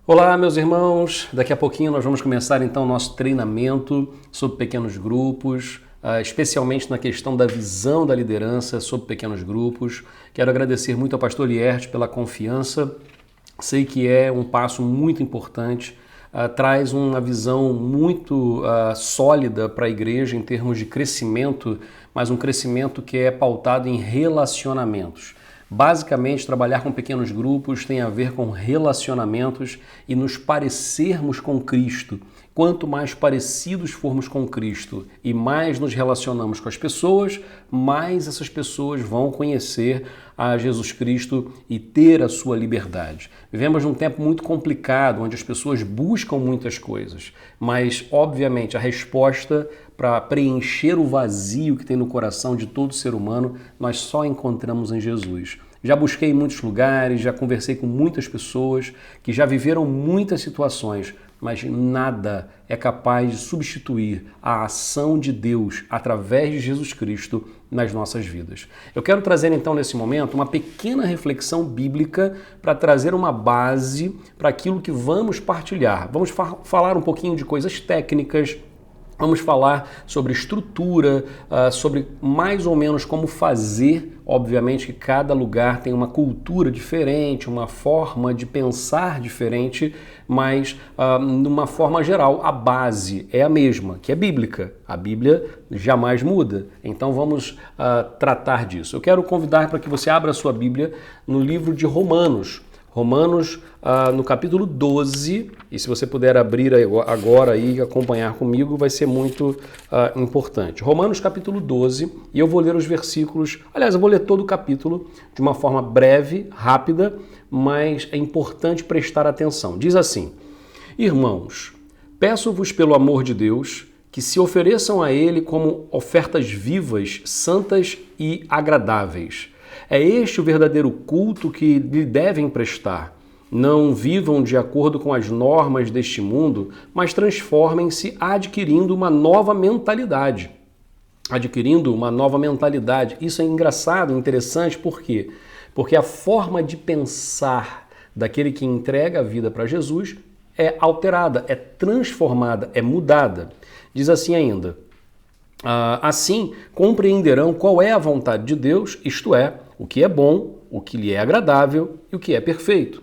Olá, meus irmãos. Daqui a pouquinho nós vamos começar então nosso treinamento sobre pequenos grupos, especialmente na questão da visão da liderança sobre pequenos grupos. Quero agradecer muito ao pastor Lierte pela confiança. Sei que é um passo muito importante, traz uma visão muito sólida para a igreja em termos de crescimento, mas um crescimento que é pautado em relacionamentos. Basicamente, trabalhar com pequenos grupos tem a ver com relacionamentos e nos parecermos com Cristo. Quanto mais parecidos formos com Cristo e mais nos relacionamos com as pessoas, mais essas pessoas vão conhecer a Jesus Cristo e ter a sua liberdade. Vivemos num tempo muito complicado, onde as pessoas buscam muitas coisas, mas, obviamente, a resposta para preencher o vazio que tem no coração de todo ser humano, nós só encontramos em Jesus. Já busquei em muitos lugares, já conversei com muitas pessoas que já viveram muitas situações, mas nada é capaz de substituir a ação de Deus através de Jesus Cristo nas nossas vidas. Eu quero trazer então nesse momento uma pequena reflexão bíblica para trazer uma base para aquilo que vamos partilhar. Vamos falar um pouquinho de coisas técnicas. Vamos falar sobre estrutura, sobre mais ou menos como fazer. Obviamente que cada lugar tem uma cultura diferente, uma forma de pensar diferente, mas numa forma geral a base é a mesma, que é bíblica. A Bíblia jamais muda. Então vamos tratar disso. Eu quero convidar para que você abra a sua Bíblia no livro de Romanos. Romanos, no capítulo 12, e se você puder abrir agora e acompanhar comigo, vai ser muito importante. Romanos, capítulo 12, e eu vou ler os versículos, aliás, eu vou ler todo o capítulo de uma forma breve, rápida, mas é importante prestar atenção. Diz assim: Irmãos, peço-vos pelo amor de Deus que se ofereçam a Ele como ofertas vivas, santas e agradáveis. É este o verdadeiro culto que lhe devem prestar. Não vivam de acordo com as normas deste mundo, mas transformem-se adquirindo uma nova mentalidade. Adquirindo uma nova mentalidade. Isso é engraçado, interessante, por quê? Porque a forma de pensar daquele que entrega a vida para Jesus é alterada, é transformada, é mudada. Diz assim ainda: assim compreenderão qual é a vontade de Deus, isto é, o que é bom, o que lhe é agradável e o que é perfeito.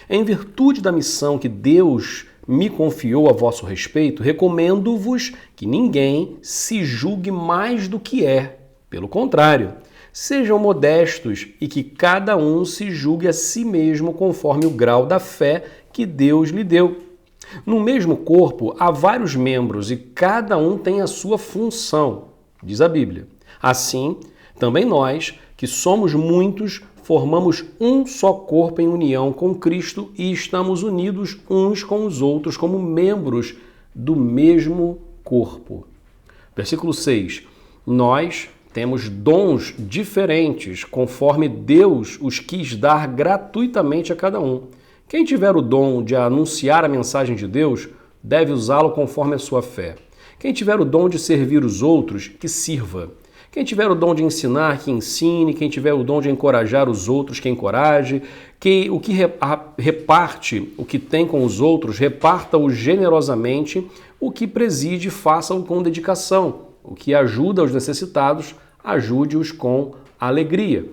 Em virtude da missão que Deus me confiou a vosso respeito, recomendo-vos que ninguém se julgue mais do que é. Pelo contrário, sejam modestos e que cada um se julgue a si mesmo conforme o grau da fé que Deus lhe deu. No mesmo corpo há vários membros e cada um tem a sua função, diz a Bíblia. Assim, também nós, que somos muitos, formamos um só corpo em união com Cristo e estamos unidos uns com os outros como membros do mesmo corpo. Versículo 6. Nós temos dons diferentes, conforme Deus os quis dar gratuitamente a cada um. Quem tiver o dom de anunciar a mensagem de Deus, deve usá-lo conforme a sua fé. Quem tiver o dom de servir os outros, que sirva. Quem tiver o dom de ensinar, que ensine. Quem tiver o dom de encorajar os outros, que encoraje. O que reparte o que tem com os outros, reparta-o generosamente. O que preside, faça-o com dedicação. O que ajuda os necessitados, ajude-os com alegria.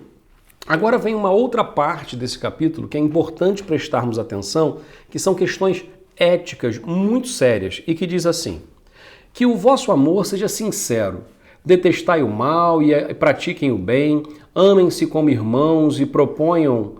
Agora vem uma outra parte desse capítulo que é importante prestarmos atenção, que são questões éticas muito sérias e que diz assim: que o vosso amor seja sincero, detestai o mal e pratiquem o bem, amem-se como irmãos e ponham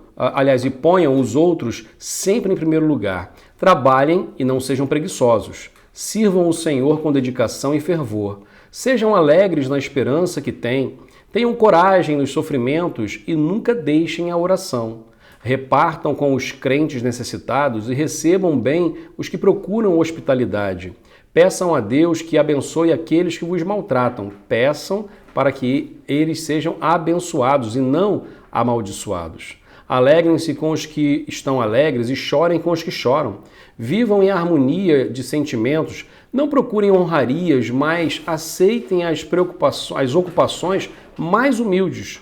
os outros sempre em primeiro lugar. Trabalhem e não sejam preguiçosos. Sirvam o Senhor com dedicação e fervor. Sejam alegres na esperança que têm. Tenham coragem nos sofrimentos e nunca deixem a oração. Repartam com os crentes necessitados e recebam bem os que procuram hospitalidade. Peçam a Deus que abençoe aqueles que vos maltratam. Peçam para que eles sejam abençoados e não amaldiçoados. Alegrem-se com os que estão alegres e chorem com os que choram. Vivam em harmonia de sentimentos. Não procurem honrarias, mas aceitem as ocupações mais humildes.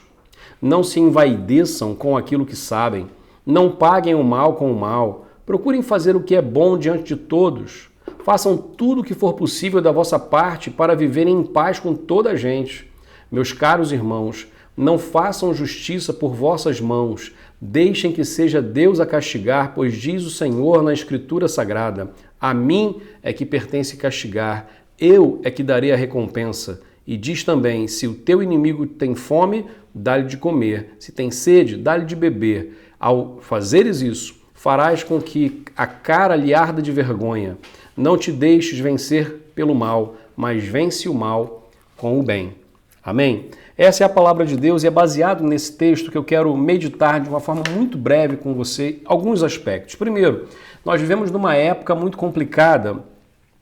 Não se envaideçam com aquilo que sabem. Não paguem o mal com o mal. Procurem fazer o que é bom diante de todos. Façam tudo o que for possível da vossa parte para viverem em paz com toda a gente. Meus caros irmãos, não façam justiça por vossas mãos. Deixem que seja Deus a castigar, pois diz o Senhor na Escritura Sagrada: a mim é que pertence castigar, eu é que darei a recompensa. E diz também: se o teu inimigo tem fome, dá-lhe de comer. Se tem sede, dá-lhe de beber. Ao fazeres isso, farás com que a cara lhe arda de vergonha. Não te deixes vencer pelo mal, mas vence o mal com o bem. Amém? Essa é a palavra de Deus e é baseado nesse texto que eu quero meditar de uma forma muito breve com você alguns aspectos. Primeiro, nós vivemos numa época muito complicada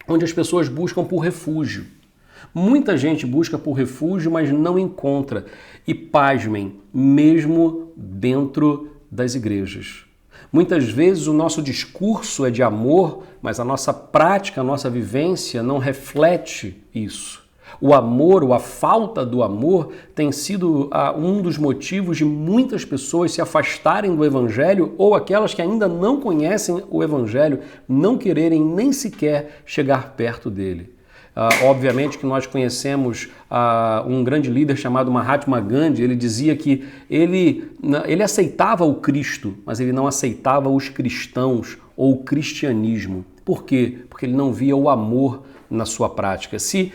onde as pessoas buscam por refúgio. Muita gente busca por refúgio, mas não encontra. E pasmem, mesmo dentro das igrejas. Muitas vezes o nosso discurso é de amor, mas a nossa prática, a nossa vivência não reflete isso. O amor, ou a falta do amor, tem sido um dos motivos de muitas pessoas se afastarem do Evangelho ou aquelas que ainda não conhecem o Evangelho não quererem nem sequer chegar perto dele. Obviamente que nós conhecemos um grande líder chamado Mahatma Gandhi. Ele dizia que ele aceitava o Cristo, mas ele não aceitava os cristãos ou o cristianismo. Por quê? Porque ele não via o amor na sua prática. Se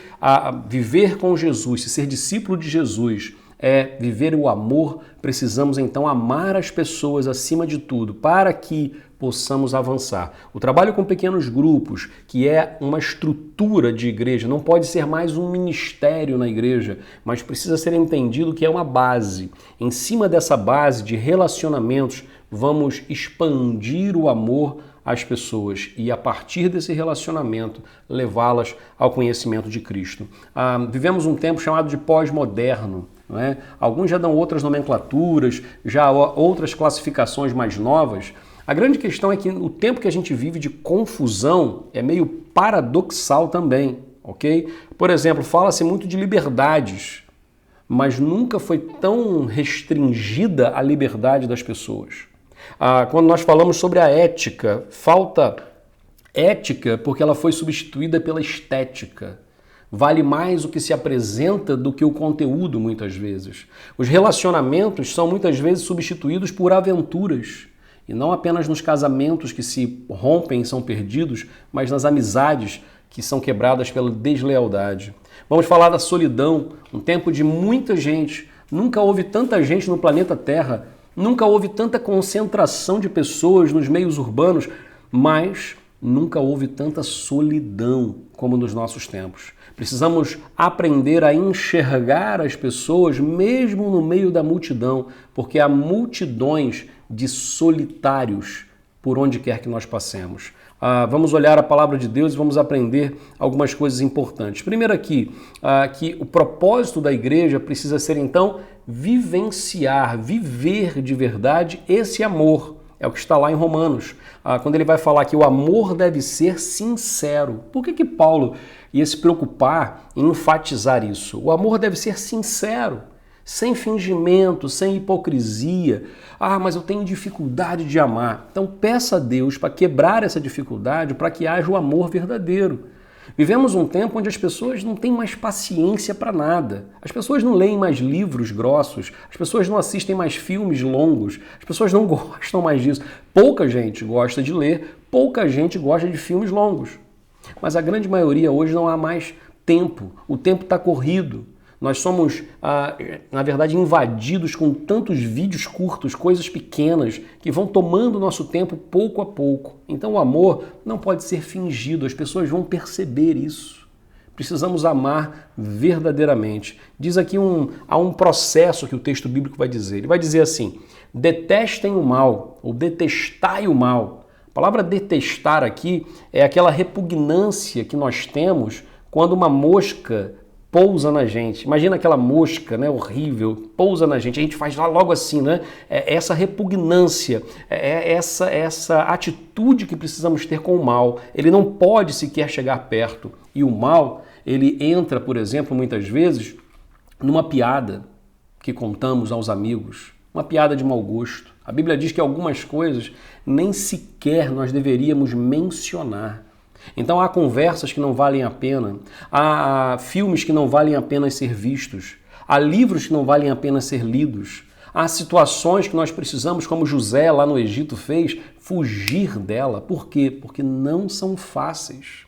viver com Jesus, se ser discípulo de Jesus é viver o amor, precisamos então amar as pessoas acima de tudo, para que possamos avançar. O trabalho com pequenos grupos, que é uma estrutura de igreja, não pode ser mais um ministério na igreja, mas precisa ser entendido que é uma base. Em cima dessa base de relacionamentos, vamos expandir o amor às pessoas e, a partir desse relacionamento, levá-las ao conhecimento de Cristo. Vivemos um tempo chamado de pós-moderno. Não é? Alguns já dão outras nomenclaturas, já outras classificações mais novas. A grande questão é que o tempo que a gente vive de confusão é meio paradoxal também, ok? Por exemplo, fala-se muito de liberdades, mas nunca foi tão restringida a liberdade das pessoas. Quando nós falamos sobre a ética, falta ética porque ela foi substituída pela estética. Vale mais o que se apresenta do que o conteúdo, muitas vezes. Os relacionamentos são muitas vezes substituídos por aventuras. E não apenas nos casamentos que se rompem e são perdidos, mas nas amizades que são quebradas pela deslealdade. Vamos falar da solidão, um tempo de muita gente. Nunca houve tanta gente no planeta Terra, nunca houve tanta concentração de pessoas nos meios urbanos, mas nunca houve tanta solidão como nos nossos tempos. Precisamos aprender a enxergar as pessoas mesmo no meio da multidão, porque há multidões de solitários por onde quer que nós passemos. Vamos olhar a palavra de Deus e vamos aprender algumas coisas importantes. Primeiro aqui, que o propósito da igreja precisa ser então vivenciar, viver de verdade esse amor. É o que está lá em Romanos, quando ele vai falar que o amor deve ser sincero. Por que Paulo ia se preocupar em enfatizar isso? O amor deve ser sincero, sem fingimento, sem hipocrisia. Mas eu tenho dificuldade de amar. Então peça a Deus para quebrar essa dificuldade, para que haja o amor verdadeiro. Vivemos um tempo onde as pessoas não têm mais paciência para nada. As pessoas não leem mais livros grossos, as pessoas não assistem mais filmes longos, as pessoas não gostam mais disso. Pouca gente gosta de ler, pouca gente gosta de filmes longos. Mas a grande maioria hoje não há mais tempo, o tempo está corrido. Nós somos, na verdade, invadidos com tantos vídeos curtos, coisas pequenas, que vão tomando o nosso tempo pouco a pouco. Então o amor não pode ser fingido, as pessoas vão perceber isso. Precisamos amar verdadeiramente. Diz aqui há um processo que o texto bíblico vai dizer. Ele vai dizer assim: detestem o mal, ou detestai o mal. A palavra detestar aqui é aquela repugnância que nós temos quando uma mosca pousa na gente. Imagina aquela mosca, né, horrível, pousa na gente. A gente faz lá logo assim, né? É essa repugnância, essa atitude que precisamos ter com o mal. Ele não pode sequer chegar perto. E o mal, ele entra, por exemplo, muitas vezes, numa piada que contamos aos amigos. uma piada de mau gosto. A Bíblia diz que algumas coisas nem sequer nós deveríamos mencionar. Então há conversas que não valem a pena, há filmes que não valem a pena ser vistos, há livros que não valem a pena ser lidos, há situações que nós precisamos, como José lá no Egito fez, fugir dela. Por quê? Porque não são fáceis.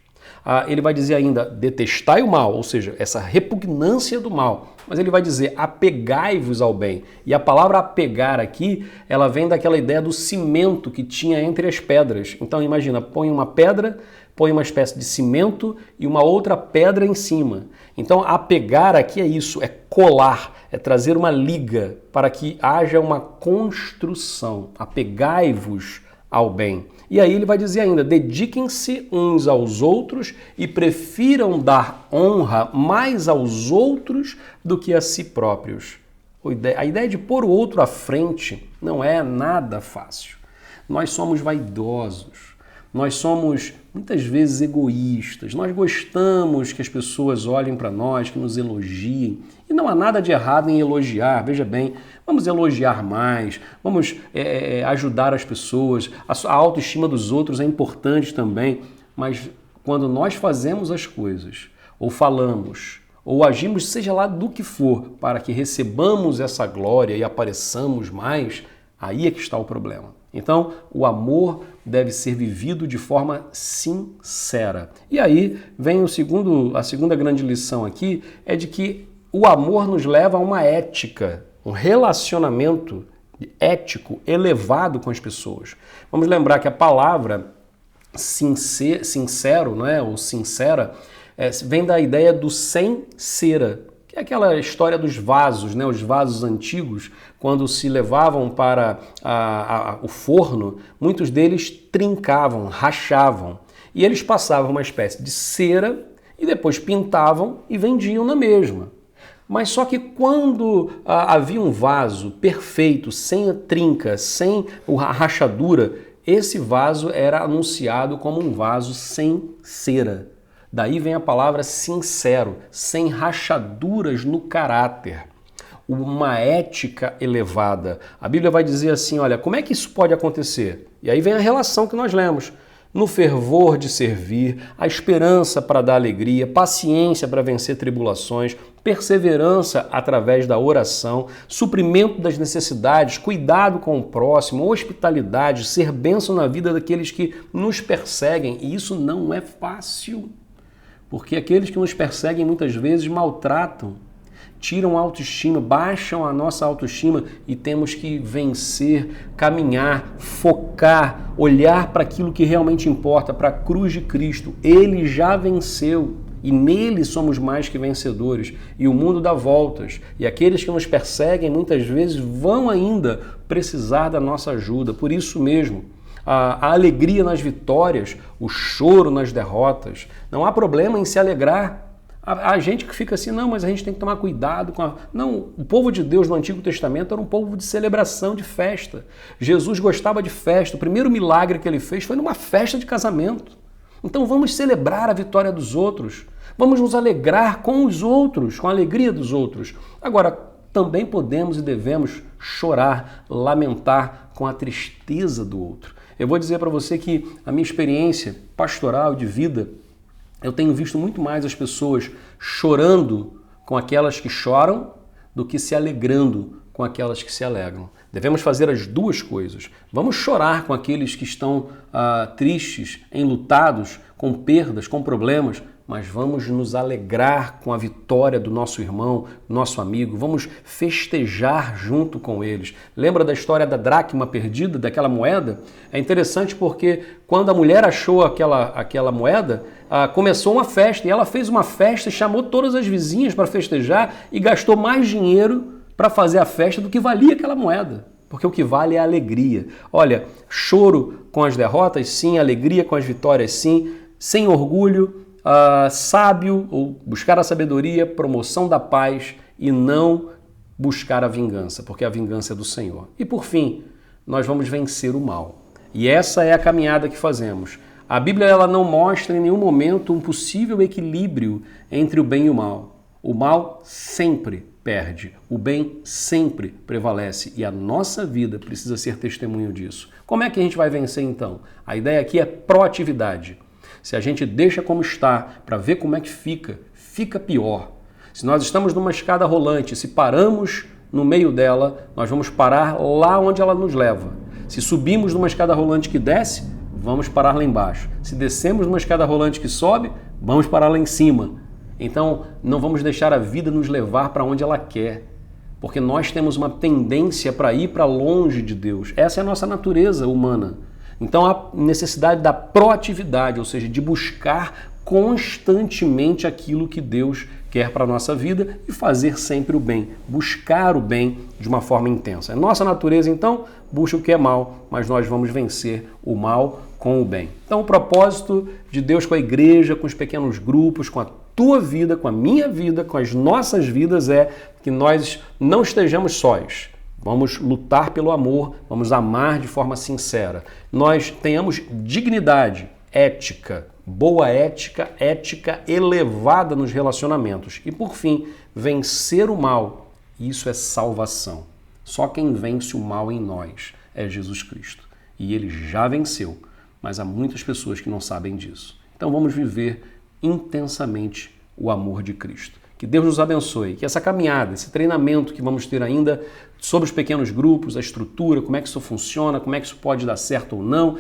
Ele vai dizer ainda, detestai o mal, ou seja, essa repugnância do mal. Mas ele vai dizer, apegai-vos ao bem. E a palavra apegar aqui, ela vem daquela ideia do cimento que tinha entre as pedras. Então imagina, põe uma pedra, põe uma espécie de cimento e uma outra pedra em cima. Então apegar aqui é isso, é colar, é trazer uma liga para que haja uma construção. Apegai-vos ao bem. E aí ele vai dizer ainda, dediquem-se uns aos outros e prefiram dar honra mais aos outros do que a si próprios. A ideia de pôr o outro à frente não é nada fácil. Nós somos vaidosos, nós somos muitas vezes egoístas, nós gostamos que as pessoas olhem para nós, que nos elogiem. E não há nada de errado em elogiar, veja bem, vamos elogiar mais, vamos ajudar as pessoas, a autoestima dos outros é importante também, mas quando nós fazemos as coisas, ou falamos, ou agimos, seja lá do que for, para que recebamos essa glória e apareçamos mais, aí é que está o problema. Então, o amor deve ser vivido de forma sincera. E aí vem a segunda grande lição aqui, é de que o amor nos leva a uma ética, um relacionamento ético elevado com as pessoas. Vamos lembrar que a palavra sincero, não é? Ou sincera, vem da ideia do sem cera, que é aquela história dos vasos, né? Os vasos antigos, quando se levavam para o forno, muitos deles trincavam, rachavam. E eles passavam uma espécie de cera e depois pintavam e vendiam na mesma. Mas só que quando havia um vaso perfeito, sem a trinca, sem a rachadura, esse vaso era anunciado como um vaso sem cera. Daí vem a palavra sincero, sem rachaduras no caráter. Uma ética elevada. A Bíblia vai dizer assim, olha, como é que isso pode acontecer? E aí vem a relação que nós lemos. No fervor de servir, a esperança para dar alegria, paciência para vencer tribulações, perseverança através da oração, suprimento das necessidades, cuidado com o próximo, hospitalidade, ser bênção na vida daqueles que nos perseguem. E isso não é fácil, porque aqueles que nos perseguem muitas vezes maltratam, tiram a autoestima, baixam a nossa autoestima e temos que vencer, caminhar, focar, olhar para aquilo que realmente importa, para a cruz de Cristo. Ele já venceu e nele somos mais que vencedores. E o mundo dá voltas e aqueles que nos perseguem muitas vezes vão ainda precisar da nossa ajuda. Por isso mesmo, a alegria nas vitórias, o choro nas derrotas. Não há problema em se alegrar. A gente que fica assim, não, mas a gente tem que tomar cuidado com Não, o povo de Deus no Antigo Testamento era um povo de celebração, de festa. Jesus gostava de festa. O primeiro milagre que ele fez foi numa festa de casamento. Então vamos celebrar a vitória dos outros. Vamos nos alegrar com os outros, com a alegria dos outros. Agora, também podemos e devemos chorar, lamentar com a tristeza do outro. Eu vou dizer para você que a minha experiência pastoral de vida, eu tenho visto muito mais as pessoas chorando com aquelas que choram do que se alegrando com aquelas que se alegram. Devemos fazer as duas coisas. Vamos chorar com aqueles que estão tristes, enlutados, com perdas, com problemas, mas vamos nos alegrar com a vitória do nosso irmão, nosso amigo, vamos festejar junto com eles. Lembra da história da dracma perdida, daquela moeda? É interessante porque quando a mulher achou aquela moeda, começou uma festa e ela fez uma festa e chamou todas as vizinhas para festejar e gastou mais dinheiro para fazer a festa do que valia aquela moeda. Porque o que vale é a alegria. Olha, choro com as derrotas, sim, alegria com as vitórias, sim, sem orgulho, sábio, ou buscar a sabedoria, promoção da paz e não buscar a vingança, porque a vingança é do Senhor. E por fim, nós vamos vencer o mal. E essa é a caminhada que fazemos. A Bíblia ela não mostra em nenhum momento um possível equilíbrio entre o bem e o mal. O mal sempre perde, o bem sempre prevalece e a nossa vida precisa ser testemunho disso. Como é que a gente vai vencer então? A ideia aqui é proatividade. Se a gente deixa como está para ver como é que fica pior. Se nós estamos numa escada rolante, se paramos no meio dela, nós vamos parar lá onde ela nos leva. Se subimos numa escada rolante que desce, vamos parar lá embaixo. Se descemos numa escada rolante que sobe, vamos parar lá em cima. Então, não vamos deixar a vida nos levar para onde ela quer, porque nós temos uma tendência para ir para longe de Deus. Essa é a nossa natureza humana. Então, há necessidade da proatividade, ou seja, de buscar constantemente aquilo que Deus quer para a nossa vida e fazer sempre o bem, buscar o bem de uma forma intensa. A nossa natureza, então, busca o que é mal, mas nós vamos vencer o mal com o bem. Então, o propósito de Deus com a igreja, com os pequenos grupos, com a tua vida, com a minha vida, com as nossas vidas é que nós não estejamos sós. Vamos lutar pelo amor, vamos amar de forma sincera. Nós tenhamos dignidade, ética, boa ética, ética elevada nos relacionamentos. E por fim, vencer o mal. Isso é salvação. Só quem vence o mal em nós é Jesus Cristo. E ele já venceu, mas há muitas pessoas que não sabem disso. Então vamos viver intensamente o amor de Cristo. Que Deus nos abençoe, que essa caminhada, esse treinamento que vamos ter ainda sobre os pequenos grupos, a estrutura, como é que isso funciona, como é que isso pode dar certo ou não,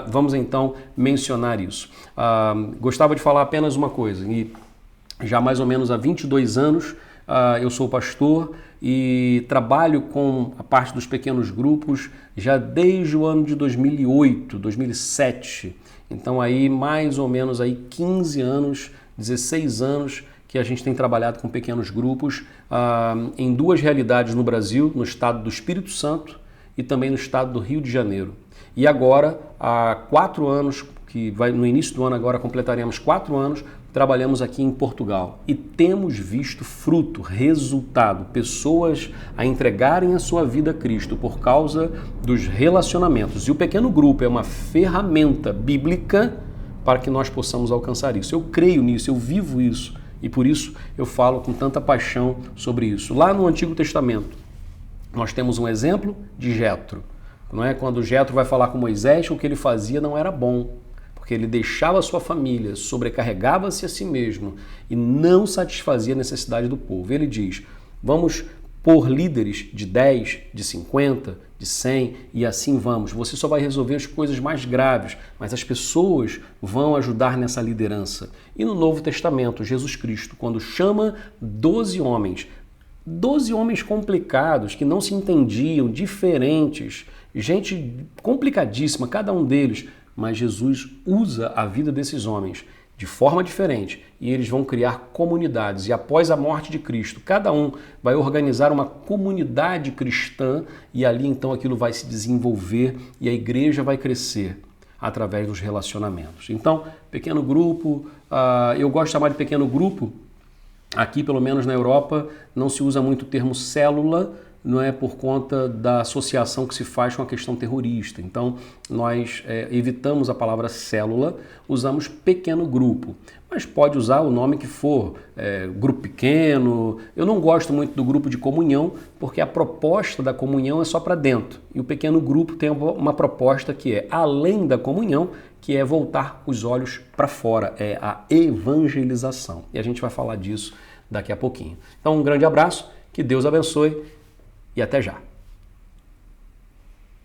vamos então mencionar isso. Gostava de falar apenas uma coisa, e já mais ou menos há 22 anos eu sou pastor e trabalho com a parte dos pequenos grupos já desde o ano de 2008, 2007. Então aí mais ou menos aí 15 anos, 16 anos que a gente tem trabalhado com pequenos grupos em duas realidades no Brasil, no estado do Espírito Santo e também no estado do Rio de Janeiro. E agora, há 4 anos, no início do ano agora completaremos 4 anos, trabalhamos aqui em Portugal e temos visto fruto, resultado, pessoas a entregarem a sua vida a Cristo por causa dos relacionamentos. E o pequeno grupo é uma ferramenta bíblica para que nós possamos alcançar isso. Eu creio nisso, eu vivo isso e por isso eu falo com tanta paixão sobre isso. Lá no Antigo Testamento, nós temos um exemplo de Jetro. Não é? Quando Jetro vai falar com Moisés, o que ele fazia não era bom. Porque ele deixava a sua família, sobrecarregava-se a si mesmo e não satisfazia a necessidade do povo. Ele diz, vamos pôr líderes de 10, de 50, de 100 e assim vamos. Você só vai resolver as coisas mais graves, mas as pessoas vão ajudar nessa liderança. E no Novo Testamento, Jesus Cristo, quando chama 12 homens complicados, que não se entendiam, diferentes, gente complicadíssima, cada um deles, mas Jesus usa a vida desses homens de forma diferente e eles vão criar comunidades. E após a morte de Cristo, cada um vai organizar uma comunidade cristã e ali então aquilo vai se desenvolver e a igreja vai crescer através dos relacionamentos. Então, pequeno grupo, eu gosto de chamar de pequeno grupo. Aqui, pelo menos na Europa, não se usa muito o termo célula, não é por conta da associação que se faz com a questão terrorista. Então, nós evitamos a palavra célula, usamos pequeno grupo. Mas pode usar o nome que for, grupo pequeno. Eu não gosto muito do grupo de comunhão, porque a proposta da comunhão é só para dentro. E o pequeno grupo tem uma proposta que é além da comunhão, que é voltar os olhos para fora, é a evangelização. E a gente vai falar disso daqui a pouquinho. Então, um grande abraço, que Deus abençoe e até já.